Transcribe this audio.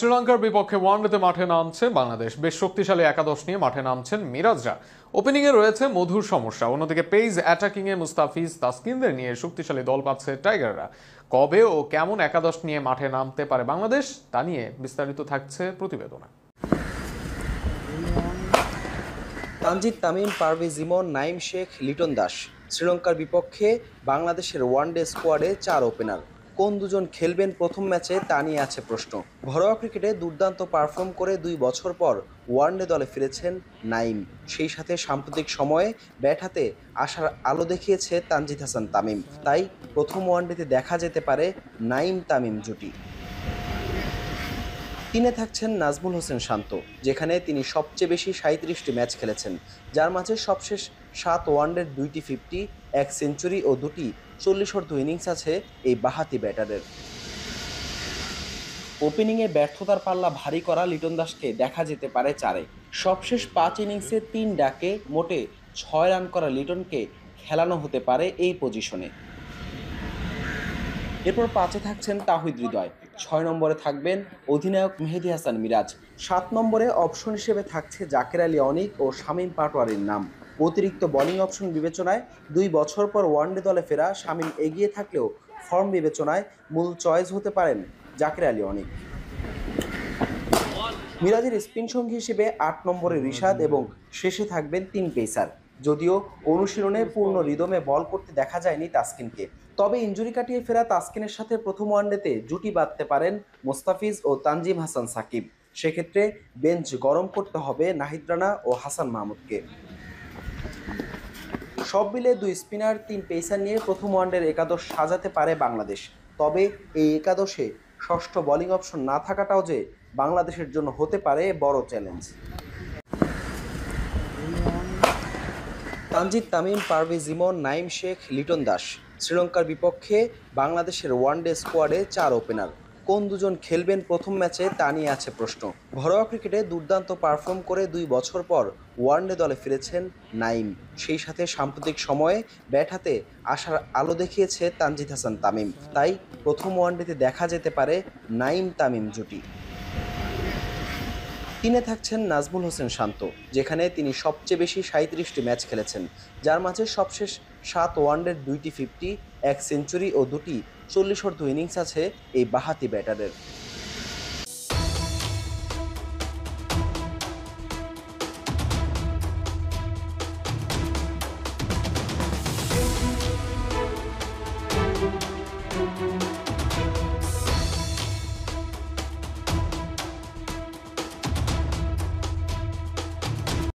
শ্রীলঙ্কার বিপক্ষে ওয়ানডেতে মাঠে নামছে বাংলাদেশ। বেশ শক্তিশালী একাদশ নিয়ে মাঠে নামছেন মিরাজরা। ওপেনিংয়ে রয়েছে মধুর সমস্যা, অন্যদিকে পেস অ্যাটাকিংয়ে মুস্তাফিজ তাসকিনদের নিয়ে শক্তিশালী দল পাচ্ছে টাইগাররা। কবে ও কেমন একাদশ নিয়ে মাঠে নামতে পারে বাংলাদেশ, তা নিয়ে বিস্তারিত থাকছে প্রতিবেদনে। তানজিদ তামিম, পারভেজ ইমন, নাঈম শেখ, লিটন দাস। শ্রীলঙ্কার বিপক্ষে বাংলাদেশের ওয়ানডে স্কোয়াডে 4 ওপেনার। কোন দুজন খেলবেন প্রথম ম্যাচে তা নিয়ে আছে প্রশ্ন। ঘরোয়া ক্রিকেটে দুর্দান্ত পারফর্ম করে 2 বছর পর ওয়ানডে দলে ফিরেছেন নাঈম। সেই সাথে সাম্প্রতিক সময়ে ব্যাট হাতে আশার আলো দেখিয়েছে তানজিদ হাসান তামিম। তাই প্রথম ওয়ানডেতে দেখা যেতে পারে নাঈম তামিম জুটি। 3-এ থাকছেন নাজমুল হোসেন শান্ত, যেখানে তিনি সবচেয়ে বেশি 37টি ম্যাচ খেলেছেন, যার মাঝে সবশেষ 7 ওয়ানডের 2টি 50, 1 সেঞ্চুরি ও 2টি 40 ইনিংস আছে এই বাঁহাতি ব্যাটারের। ওপেনিংয়ে ব্যর্থতার পাল্লা ভারী করা লিটন দাসকে দেখা যেতে পারে 4-এ। সবশেষ 5 ইনিংসে 3 ডাকে মোটে 6 রান করা লিটনকে খেলানো হতে পারে এই পজিশনে। এরপর 5-এ থাকছেন তাওহিদ হৃদয়, 6 নম্বরে থাকবেন অধিনায়ক মেহেদী হাসান মিরাজ, 7 নম্বরে অপশন হিসেবে থাকছে জাকের আলী অনিক ও শামীম পাটোয়ারির নাম। অতিরিক্ত বোলিং অপশন বিবেচনায় 2 বছর পর ওয়ানডে দলে ফেরা শামীম এগিয়ে থাকলেও ফর্ম বিবেচনায় মূল চয়েস হতে পারেন জাকের আলী অনিক। মিরাজের স্পিন সঙ্গী হিসেবে 8 নম্বরে রিশাদ এবং শেষে থাকবেন 3 পেসার। যদিও অনুশীলনে পূর্ণ রিদমে বল করতে দেখা যায়নি তাসকিনকে, তবে ইনজুরি কাটিয়ে ফেরা তাসকিনের সাথে প্রথম ওয়ানডেতে জুটি বাঁধতে পারেন মোস্তাফিজ ও তানজিম হাসান সাকিব। সেক্ষেত্রে বেঞ্চ গরম করতে হবে নাহিদ রানা ও হাসান মাহমুদকে। সব মিলে 2 স্পিনার 3 পেসার নিয়ে প্রথম ওয়ানডের একাদশ সাজাতে পারে বাংলাদেশ। তবে এই একাদশে ষষ্ঠ বোলিং অপশন না থাকাটাও যে বাংলাদেশের জন্য হতে পারে বড় চ্যালেঞ্জ। তানজিদ তামিম, পারভেজ ইমন, নাঈম শেখ, লিটন দাস। শ্রীলঙ্কার বিপক্ষে বাংলাদেশের ওয়ানডে স্কোয়াডে 4 ওপেনার। কোন দুজন খেলবেন প্রথম ম্যাচে তা নিয়ে আছে প্রশ্ন। ঘরোয়া ক্রিকেটে দুর্দান্ত পারফর্ম করে 2 বছর পর ওয়ানডে দলে ফিরেছেন নাঈম। সেই সাথে সাম্প্রতিক সময়ে ব্যাট হাতে আশার আলো দেখিয়েছে তানজিদ হাসান তামিম। তাই প্রথম ওয়ানডেতে দেখা যেতে পারে নাঈম তামিম জুটি। 3-এ থাকছেন নাজমুল হোসেন শান্ত, যেখানে তিনি সবচেয়ে বেশি 37টি ম্যাচ খেলেছেন, যার মাঝে সবশেষ 7 ওয়ানডের 2টি 50, 1 সেঞ্চুরি ও 2টি 40 ইনিংস আছে এই বাঁহাতি ব্যাটারের।